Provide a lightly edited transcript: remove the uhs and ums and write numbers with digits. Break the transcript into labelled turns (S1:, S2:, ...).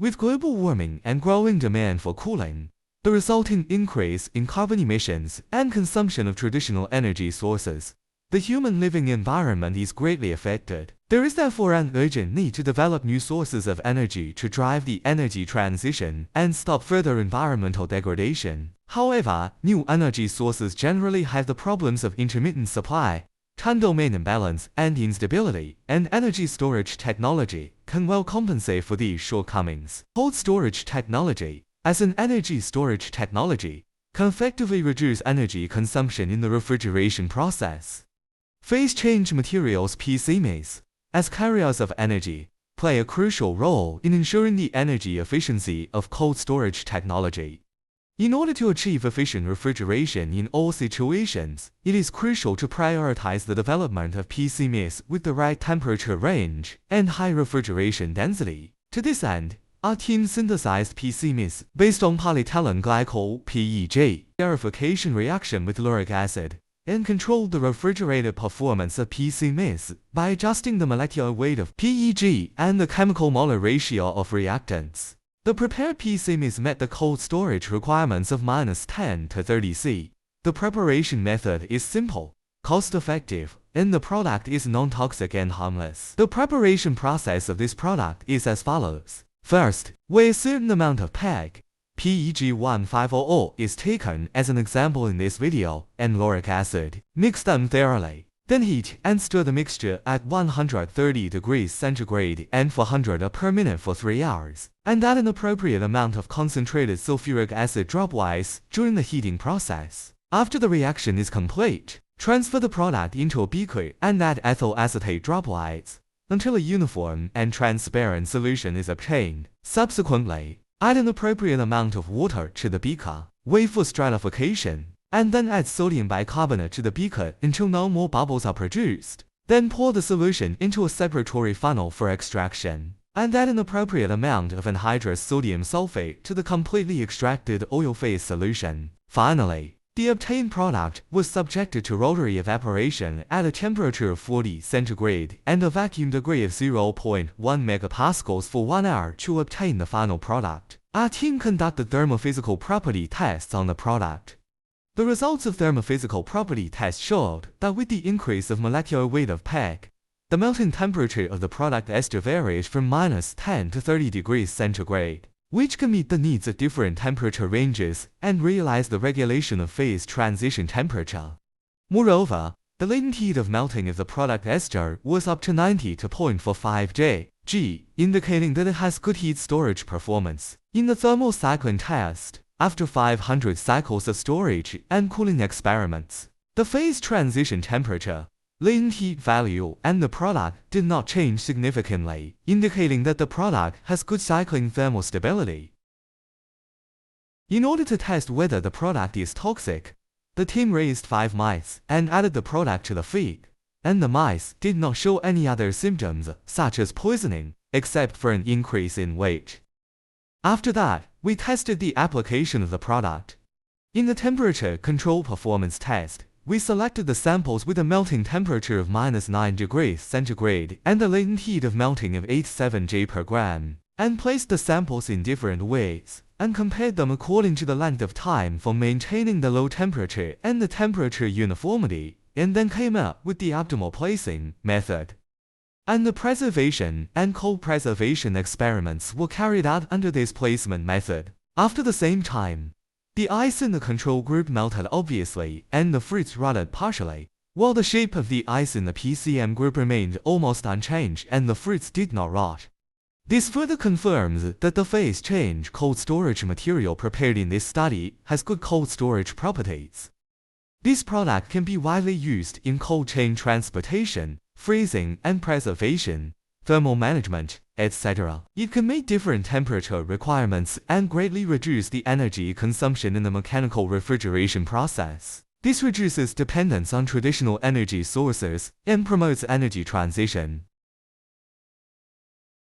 S1: With global warming and growing demand for cooling, the resulting increase in carbon emissions and consumption of traditional energy sources, the human living environment is greatly affected. There is therefore an urgent need to develop new sources of energy to drive the energy transition and stop further environmental degradation. However, new energy sources generally have the problems of intermittent supply, time domain imbalance, and instability, and energy storage technology can well compensate for these shortcomings. Cold storage technology, as an energy storage technology, can effectively reduce energy consumption in the refrigeration process. Phase change materials PCMs, as carriers of energy, play a crucial role in ensuring the energy efficiency of cold storage technology. In order to achieve efficient refrigeration in all situations, it is crucial to prioritize the development of PCMs with the right temperature range and high refrigeration density. To this end, our team synthesized PCMs based on polyethylene glycol (PEG) purification reaction with lauric acid, and controlled the refrigerated performance of PCMs by adjusting the molecular weight of PEG and the chemical molar ratio of reactants. The prepared PCMs met the cold storage requirements of -10 to 30 C. The preparation method is simple, cost-effective, and the product is non-toxic and harmless. The preparation process of this product is as follows. First, where a certain amount of PEG, PEG1500 is taken as an example in this video, and lauric acid. Mix them thoroughly. Then heat and stir the mixture at 130 degrees centigrade and 400 per minute for 3 hours. And add an appropriate amount of concentrated sulfuric acid dropwise during the heating process. After the reaction is complete, transfer the product into a beaker and add ethyl acetate dropwise until a uniform and transparent solution is obtained. Subsequently, add an appropriate amount of water to the beaker, wait for stratification, and then add sodium bicarbonate to the beaker until no more bubbles are produced. Then pour the solution into a separatory funnel for extraction, and add an appropriate amount of anhydrous sodium sulfate to the completely extracted oil phase solution. Finally, the obtained product was subjected to rotary evaporation at a temperature of 40 centigrade and a vacuum degree of 0.1 megapascals for 1 hour to obtain the final product. Our team conducted thermophysical property tests on the product. The results of thermophysical property tests showed that with the increase of molecular weight of PEG, the melting temperature of the product ester varied from -10 to 30 degrees centigrade, which can meet the needs of different temperature ranges and realize the regulation of phase transition temperature. Moreover, the latent heat of melting of the product ester was up to 90.45 G, indicating that it has good heat storage performance. In the thermal cycling test, after 500 cycles of storage and cooling experiments, the phase transition temperature, latent heat value, and the product did not change significantly, indicating that the product has good cycling thermal stability. In order to test whether the product is toxic, the team raised 5 mice and added the product to the feed, and the mice did not show any other symptoms, such as poisoning, except for an increase in weight. After that, we tested the application of the product. In the temperature control performance test, we selected the samples with a melting temperature of -9 degrees centigrade and the latent heat of melting of 87 J per gram, and placed the samples in different ways, and compared them according to the length of time for maintaining the low temperature and the temperature uniformity, and then came up with the optimal placing method. And the preservation and cold preservation experiments were carried out under this placement method. After the same time, the ice in the control group melted obviously, and the fruits rotted partially, while the shape of the ice in the PCM group remained almost unchanged and the fruits did not rot. This further confirms that the phase change cold storage material prepared in this study has good cold storage properties. This product can be widely used in cold chain transportation, freezing and preservation, thermal management, etc. It can meet different temperature requirements and greatly reduce the energy consumption in the mechanical refrigeration process. This reduces dependence on traditional energy sources and promotes energy transition.